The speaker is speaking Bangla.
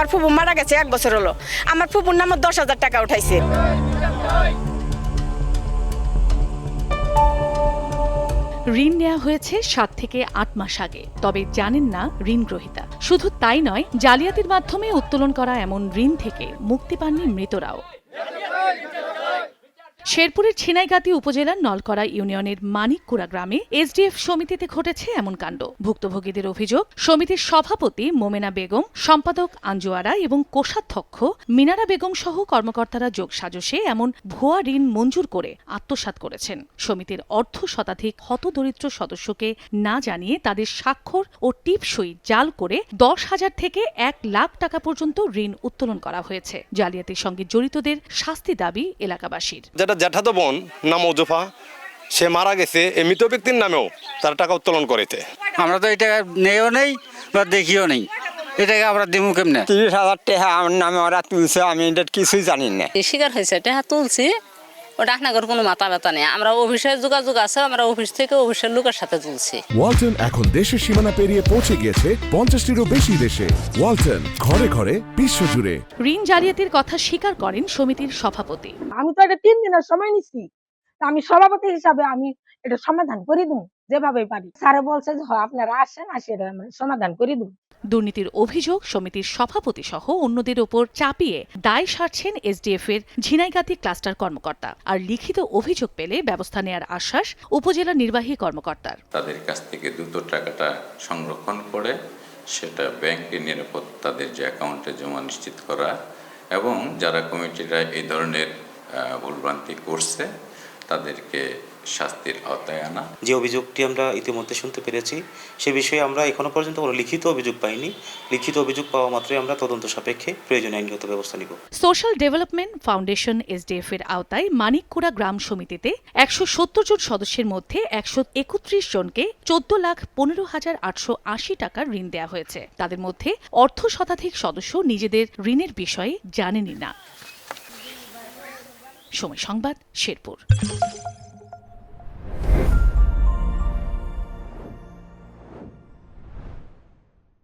আমার ফুপু মারা গেছে 1 বছর হলো, আমার ফুপুর নামে 10,000 টাকা উঠাইছে। ঋণ নেওয়া হয়েছে 7 থেকে 8 মাস আগে, তবে জানেন না ঋণ গ্রহীতা। শুধু তাই নয়, জালিয়াতির মাধ্যমে উত্তোলন করা এমন ঋণ থেকে মুক্তি পাননি মৃতরাও। শেরপুরের ছিনাইগাতি উপজেলার নলকড়া ইউনিয়নের মানিককুড়া গ্রামে এসডিএফ সমিতিতে ঘটেছে এমন কাণ্ড। ভুক্তভোগীদের অভিযোগ, সমিতির সভাপতি মোমেনা বেগম, সম্পাদক আঞ্জুয়ারা এবং কোষাধ্যক্ষ মিনারা বেগম সহ কর্মকর্তারা যোগসাজশে এমন ভুয়া ঋণ মঞ্জুর করে আত্মসাৎ করেছেন। সমিতির অর্ধ শতাধিক হতদরিদ্র সদস্যকে না জানিয়ে তাদের স্বাক্ষর ও টিপসই জাল করে 10,000 থেকে 1 লাখ টাকা পর্যন্ত ঋণ উত্তোলন করা হয়েছে। জালিয়াতির সঙ্গে জড়িতদের শাস্তি দাবি এলাকাবাসীর। জ্যাঠাতো বোন নাম ওজফা, সে মারা গেছে, মৃত ব্যক্তির নামেও তার টাকা উত্তোলন করেছে। আমরা তো এটা নেও নেই বা দেখিও নেই, এটাকে আমরা দেবো কেমনে? 30,000 টাকা আমার নামে ওরা তুলছে, আমি এটা কিছুই জানি না। শিকার হয়েছে টাকা তুলছি, ওটা আপনাদের কোনো মাথা ব্যথা নেই। আমরা অফিসের যোগাযোগ আছে, আমরা অফিস থেকে অফিসের লোকের সাথে তুলছি। ওয়ালটন এখন দেশের সীমানা পেরিয়ে পৌঁছে গিয়েছে 50টিরও বেশি দেশে। ওয়ালটন, ঘরে ঘরে বিশ্বজুড়ে। ঋণ জালিয়াতির কথা স্বীকার করেন সমিতির সভাপতি। আমি তো এটা 3 দিনের সময় নিচ্ছি, আমি সভাপতি হিসাবে আমি এটা সমাধান করে দেব যেভাবে পারি। স্যারে বলছে যে আপনারা আসেন, এটা সমাধান করে দেব। দুর্নীতির অভিযোগ সমিতির সভাপতি সহ অন্যদের ওপর চাপিয়ে দায় সারছেন এসডিএফ এর ঝিনাইগাতি ক্লাস্টার কর্মকর্তা। আর লিখিত অভিযোগ পেলে ব্যবস্থা নেওয়ার আশ্বাস উপজেলা নির্বাহী কর্মকর্তার। তাদের কাছ থেকে দ্রুত টাকাটা সংরক্ষণ করে সেটা ব্যাংকে নিরাপদ তাদের যে অ্যাকাউন্টে জমা নিশ্চিত করা, এবং যারা কমিটিরা এই ধরনের ভুলভ্রান্তি করছে তাদেরকে শাস্তির আওতায় আনা। যে অভিযোগটি আমরা ইতিমধ্যে শুনতে পেরেছি, সে বিষয়ে আমরা এখনো পর্যন্ত কোনো লিখিত অভিযোগ পাইনি। লিখিত অভিযোগ পাওয়া মাত্রই আমরা তদন্ত সাপেক্ষে প্রয়োজনীয় আইনগত ব্যবস্থা নিব। সোশ্যাল ডেভেলপমেন্ট ফাউন্ডেশন এসডিএফ এর আওতায় মানিককুড়া গ্রাম সমিতিতে 170 জন সদস্যের মধ্যে 131 জনকে 14,15,880 টাকার ঋণ দেওয়া হয়েছে। তাদের মধ্যে অর্ধ শতাধিক সদস্য নিজেদের ঋণের বিষয়ে জানেনই না। সময় সংবাদ, শেরপুর।